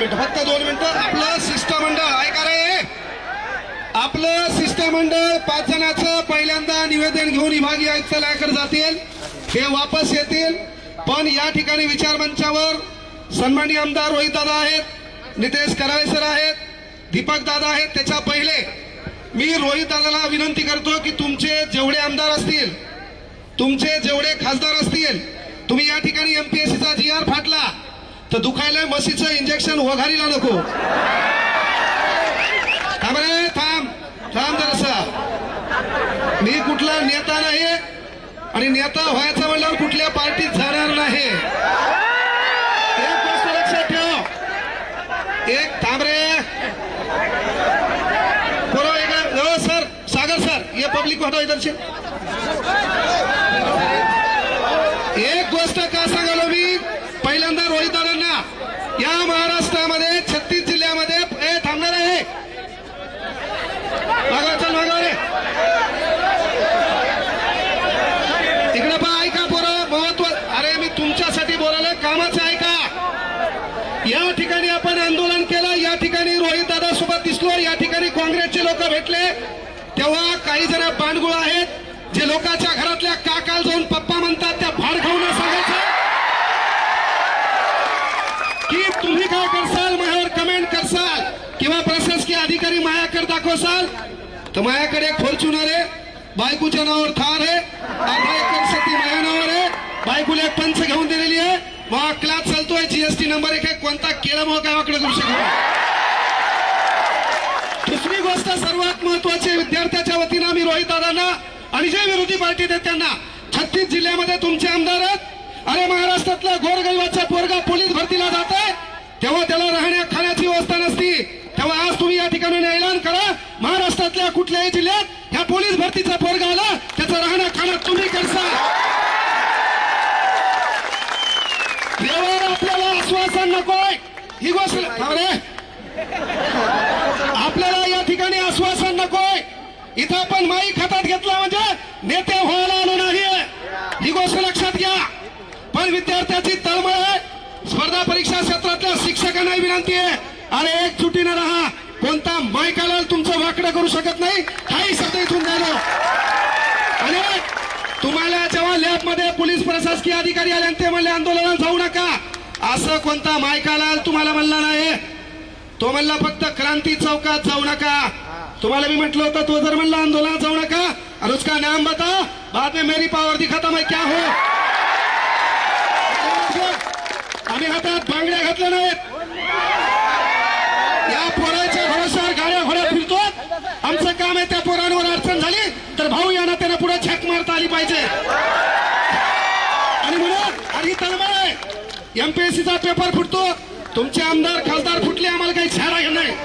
मिनिटं, फक्त 2 मिनिटं. आपलं शिष्टमंडळ ऐका रे, आपलं शिष्टमंडळ 5 जणांचं पहिल्यांदा निवेदन घेऊन विभागीय आयुक्तालयाकडे जातील, हे वापस येतील. पण या ठिकाणी विचार मंचावर सन्माननीय आमदार रोहित दादा आहेत, नितेश कराळे सर आहेत, दीपक दादा आहेत. त्याच्या पहिले मी रोहित दादाला विनंती करतो की तुमचे जेवढे आमदार असतील, तुमचे जेवढे खासदार असतील, तुम्ही या ठिकाणी एमपीएससीचा GR फाटला तर दुखायला म्हशीचं इंजेक्शन वघारीला नको. थांब रे, थांब थांब जरासा. मी कुठला नेता नाही आणि नेता व्हायचं म्हणल्यावर कुठल्या पार्टीत जाणार नाही. एक गोष्ट लक्षात ठेव. एक थांब रे, बरोबर. सर सागर सर, ये पब्लिक को हटाओ इधर से. एक गोष्ट का सांगालो मी पहिल्यांदा रोहित दादांना, या महाराष्ट्रामध्ये 36 जिल्ह्यामध्ये थांबणार आहे. मागा चल, मागा रे, इकडे पहा. ऐका पोरं, महत्व. अरे मी तुमच्यासाठी बोलायला, कामाचं ऐका. या ठिकाणी आपण आंदोलन केलं, या ठिकाणी रोहित दादा सोबत दिसलो, या ठिकाणी काँग्रेसचे लोक भेटले. तेव्हा काही जण बांडगुळ आहेत, जे लोकांच्या घरातल्या काकाला जाऊन पप्पा म्हणतात, त्या भाड खाऊन सांगायचं की तुम्ही काय करसाल, माझ्यावर कमेंट करसाल किंवा प्रशासकीय अधिकारी माझ्याकडे दाखवसाल तर माझ्याकडे एक फॉर्च्युनर आहे, बायकोच्या नावावर थार आहे, 1/2 एकर शेती माझ्या नावावर आहे, बायकोला एक पंच घेऊन दिलेली आहे, मग क्लास चालतोय, GST नंबर 1 आहे, कोणता केला मग काय वाकडं करू शकतो. दुसरी गोष्ट सर्वात महत्वाची, विद्यार्थ्याच्या वतीनं मी रोहित दादांना आणि जे विरोधी पार्टी आहेत त्यांना, 36 जिल्ह्यामध्ये तुमचे आमदार आहेत. अरे महाराष्ट्रातला गोरगरिबाचा पोरगा पोलीस भरतीला जात आहे, तेव्हा त्याला राहण्या खाण्याची व्यवस्था नसती. तेव्हा आज तुम्ही या ठिकाणी ऐलान करा, महाराष्ट्रातल्या कुठल्याही जिल्ह्यात ह्या पोलीस भरतीचा पोरगा आला, त्याचं राहण्या खाणं तुम्ही करसा. देवावर आपल्याला आश्वासन नकोय, ही गोष्ट आपल्याला या ठिकाणी आश्वासन नकोय. इथं आपण माईक हातात घेतला म्हणजे नेते व्हायला आलो नाहीये, ही गोष्ट लक्षात घ्या. पण विद्यार्थ्याची तळमळ आहे. स्पर्धा परीक्षा क्षेत्रातल्या शिक्षकांना विनंती आहे, अरे एकजुटीनं राहा. कोणता मायकाला तुमचं वाकडं करू शकत नाही, काही शब्द इथून द्यालो. आणि तुम्हाला जेव्हा लॅबमध्ये पोलीस प्रशासकीय अधिकारी आले आणि ते म्हणले आंदोलनात जाऊ नका, असं कोणता मायकाला तुम्हाला म्हणला नाही. तो म्हणला फक्त क्रांती चौकात जाऊ नका. तुम्हाला मी म्हटलं होतं, तो जर म्हणला आंदोलनात जाऊ नका और उसका नाम बता, बाद में मेरी पावर दिखाता मैं क्या हो. आम्ही हातात बांगड्या घातल्या नाहीत, या पोराच्या भरोशावर गाड्या घोड्या फिरतो. आमचं काम आहे, त्या पोरांवर अडचण झाली तर भाऊ यांना त्यांना पुढे झक मारता आली पाहिजे. आणि म्हणून आणि तळमळ आहे, एमपीएससीचा पेपर फुटतो, तुमचे आमदार खासदार फुटले, आम्हाला काही छाडा घेणार नाही.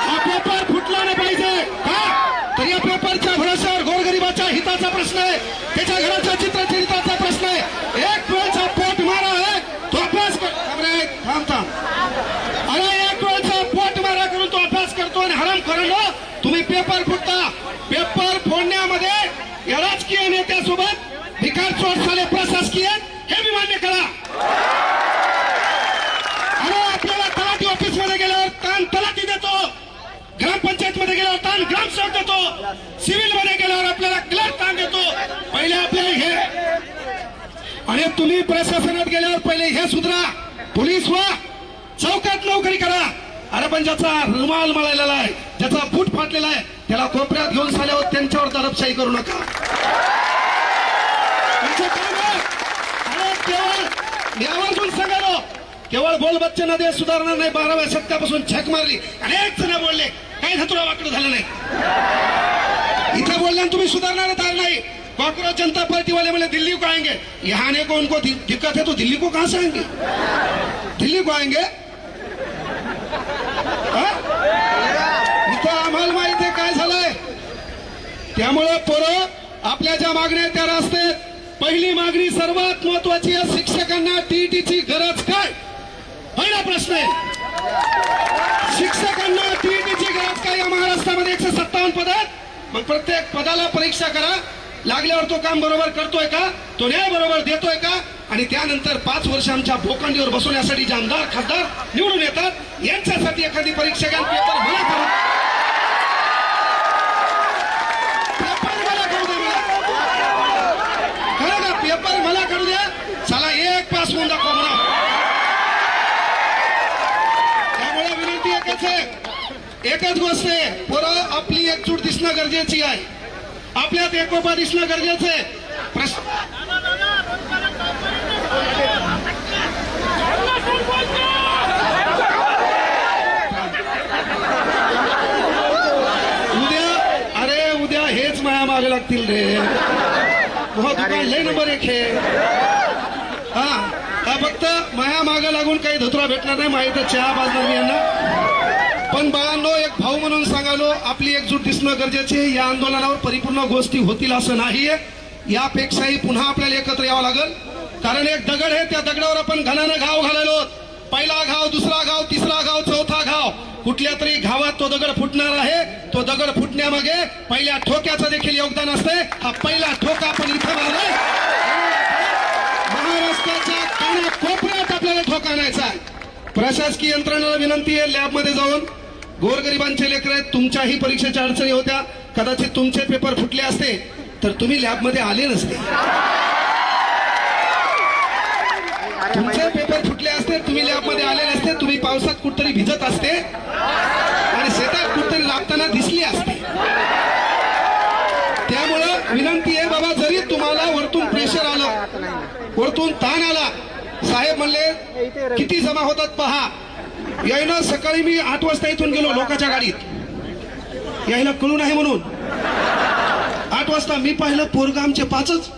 हा पेपर फुटला नाही पाहिजे का, तर या पेपरच्या भरोशावर गोरगरिबाच्या हिताचा प्रश्न आहे, त्याच्या घराच्या चित्रचरित्राचा प्रश्न आहे. एक वेळचा पोट मारा आहे, तो अभ्यास कर. थांब थांब, अरे एक वेळचा पोट मारा करून तो अभ्यास करतो आणि हराम करून तुम्ही पेपर फुटता. पेपर फोडण्यामध्ये या राजकीय नेत्यासोबत भिकार चोट झाले प्रशासकीय, हे मी मान्य करा. अरे आपल्याला तलाठी ऑफिस मध्ये गेल्यावर ताण तलाठी देतो, ग्रामपंचायत मध्ये गेल्यावर ताण ग्रामसेवक देतो, सिव्हिल मध्ये गेल्यावर आपल्याला क्लर्क ताण देतो. पहिले आपल्याला हे, आणि तुम्ही प्रशासनात गेल्यावर पहिले हे सुधरा, पोलीस व्हा, चौकात नोकरी करा. अरे पण ज्याचा रुमाल मळलेला आहे, ज्याचा बूट फाटलेला आहे, त्याला कोपऱ्यात घेऊन साल्यावर त्यांच्यावर दडपशाही करू नका. केवळ यावरून सांगालो, केवळ बोल बच्चन देश सुधारणार नाही. 12व्या शतकापासून झक मारली, अनेक जण बोलले, काही धतुरा वाकडं झालं नाही. इथं बोलल्यानं तुम्ही सुधारणार नाही. कांग्रेस जनता पार्टी वाले बोले दिल्ली को आएंगे, यहाँ ने को उनको दिक्कत है तो दिल्ली को कहां से आएंगे, दिल्ली को आएंगे. इथं आम्हाला माहिती आहे काय झालंय. त्यामुळे पोरं आपल्या ज्या मागण्या आहेत त्या रस्त्यात. पहिली मागणी सर्वात महत्वाची आहे, शिक्षकांना टीईटीची गरज काय, पहिला प्रश्न आहे. शिक्षकांना टीईटीची गरज काय. या महाराष्ट्रामध्ये 157 पद आहेत, मग प्रत्येक पदाला परीक्षा करा, लागल्यावर तो काम बरोबर करतोय का, तो न्याय बरोबर देतोय का, आणि त्यानंतर 5 वर्ष आमच्या बोकांडीवर बसवण्यासाठी जे आमदार खासदार निवडून येतात यांच्यासाठी एखादी परीक्षा घ्या, पेपर मला करू पेपर मला करू द्या, चला एक पास होऊन दाखवा मला. त्यामुळे विनंती एकच आहे, एकच गोष्ट आहे, पोरं आपली एकजूट दिसणं गरजेची आहे, आपल्यात एकोपा दिसणं गरजेचं आहे. उद्या हेच माया मागे लागतील रे. दुकान लय नंबर 1 हे. हा फक्त माया मागे लागून काही धुतरा भेटणार नाही, माहिती चहा बाजणार यांना. पण बाळांनो, एक भाऊ म्हणून सांगालो, आपली एकजूट दिसणं गरजेचे. या आंदोलनावर परिपूर्ण गोष्टी होतील असं नाहीये, यापेक्षाही पुन्हा आपल्याला एकत्र यावं लागेल. कारण एक दगड आहे, त्या दगडावर आपण घनानं घाव घालायलो. पहिला घाव, दुसरा घाव, तिसरा घाव, चौथा घाव, कुठल्या तरी घावात तो दगड फुटणार आहे. तो दगड फुटण्यामागे पहिल्या ठोक्याचं देखील योगदान असते. हा पहिला ठोका आपण इथं मारलाय. महाराष्ट्राच्या कानाकोपऱ्यात आपल्याला ठोका आणायचा आहे. प्रशासकीय यंत्रणेला विनंती आहे, लॅबमध्ये जाऊन गोरगरिबांचे लेकर आहेत, तुमच्याही परीक्षेच्या अडचणी होत्या, कदाचित तुमचे पेपर फुटले असते तर तुम्ही लॅबमध्ये आले नसते. तुमचे पेपर फुटले असते, तुम्ही लॅबमध्ये आले नसते, तुम्ही पावसात कुठतरी भिजत असते आणि शेतात कुठतरी लागताना दिसली असते. त्यामुळं विनंती आहे बाबा, जरी तुम्हाला वरतून प्रेशर आलं, वरतून ताण आला, साहेब म्हणले किती जमा होतात पहा. यायला सकाळी मी 8 वाजता इथून गेलो लोकांच्या गाडीत, यायला कळून आहे म्हणून. 8 वाजता मी पाहिलं पोरगा आमचे 5च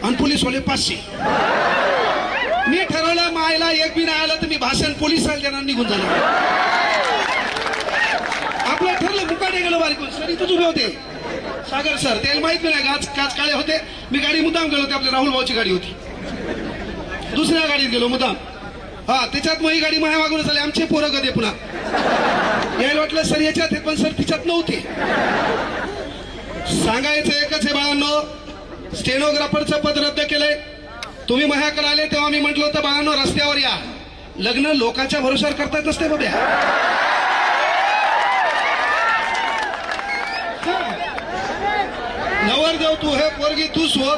आणि पोलीसवाले 500. मी ठरवलं मायला एक बी नाही आलं तर मी भाषण पोलिसांना देणार, निघून झालं. आपलं ठरलं, मुकाटे गेलो बारीकून. सर इथंच उभे होते सागर सर, त्याला माहित नाही काच काळे होते. मी गाडी मुद्दाम गेलो होते, आपल्या राहुल भाऊची गाडी होती, दुसऱ्या गाडीत गेलो मुद्दाम. हा त्याच्यात मग ही गाडी माझ्या मागून झाली. आमचे पोरं गदे पुन्हा यायला वाटलं सर याच्यात, पण सर तिच्यात नव्हते. सांगायचं एकच आहे बाळांनो, स्टेनोग्राफरचं पद रद्द केलंय. तुम्ही माझ्याकडे आले तेव्हा मी म्हटलं होतं बाळांनो रस्त्यावर या. लग्न लोकांच्या भरोशावर करता येत नसते बाब्या. नवर जाऊ तू, हे पोरगी तू शोध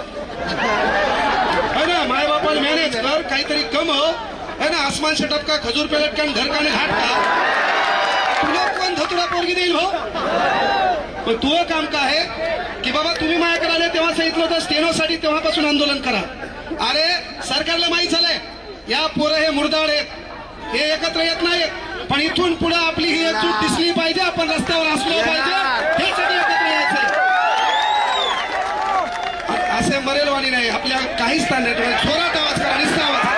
है ना, माय बापाला मॅनेज कर, काहीतरी कमव है ना. आसमान से टपका, खजूर पे लटका, घर का घाट का, तुला कोण धतुरा पोरगी देईल भाऊ. पण तू काम का आहे की बाबा तुम्ही माझ्याकडे आले तेव्हा सांगितलं होतं स्टेनोसाठी, तेव्हापासून आंदोलन करा. अरे सरकारला माहित झालंय या पोरं हे मुरदाड आहेत, हे एकत्र येत नाहीत. पण इथून पुढे आपली ही एकजूट दिसली पाहिजे, आपण रस्त्यावर असलो पाहिजे, हेसाठी एकत्र यायचंय. असे मरेलवाणी नाही, आपल्या काही स्थान नाही. जोरात आवाज करा, निस्ता आवाज करा.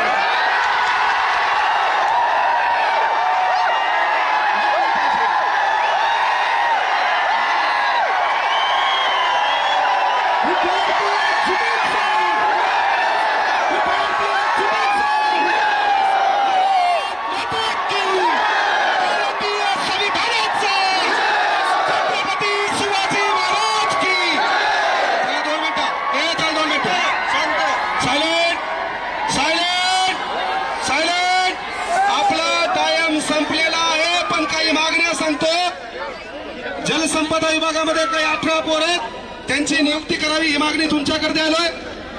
जलसंपदा विभागामध्ये काही 18 पोर आहेत, त्यांची नियुक्ती करावी ही मागणी तुमच्याकडे आलोय.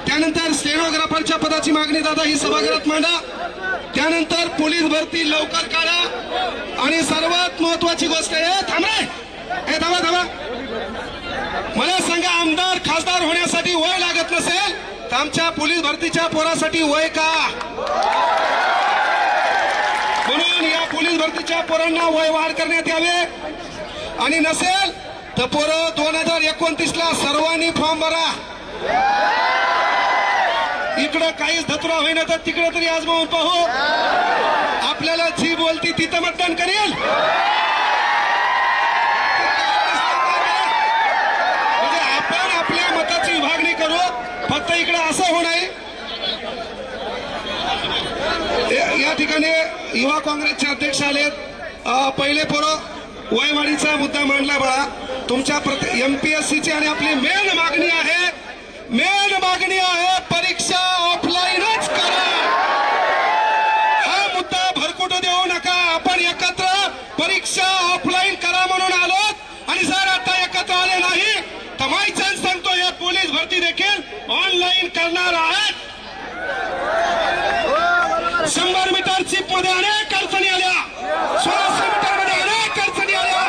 त्यानंतर स्टेनोग्राफरच्या पदाची मागणी दादा ही सभागृहात मांडा. त्यानंतर पोलीस भरती लवकर काढा. आणि सर्वात महत्वाची गोष्ट आहे, थांबा, मला सांगा, आमदार खासदार होण्यासाठी वय लागत नसेल तर आमच्या पोलीस भरतीच्या पोरासाठी वय का? म्हणून या पोलीस भरतीच्या पोरांना वय वाढ करण्यात यावे. आणि नसेल तर पोरं 2029ला सर्वांनी फॉर्म भरा. इकडं काहीच धतुरा होईना तर तिकडे तरी आजमावून पाहू. आपल्याला जी बोलती तिथं मतदान करेल. म्हणजे आपण आपल्या मताची विभागणी करू, फक्त इकडे असं होणार. या ठिकाणी युवा काँग्रेसचे अध्यक्ष आलेत. पहिले पोरं वयवाढीचा मुद्दा मांडला बळा. तुमच्या MPSCची आणि आपली मेन मागणी आहे परीक्षा ऑफलाईनच करा. करणार आहात. 100 मीटर चिप मध्ये अनेक अडचणी आल्या, 1600 मीटर मध्ये अनेक अडचणी आल्या.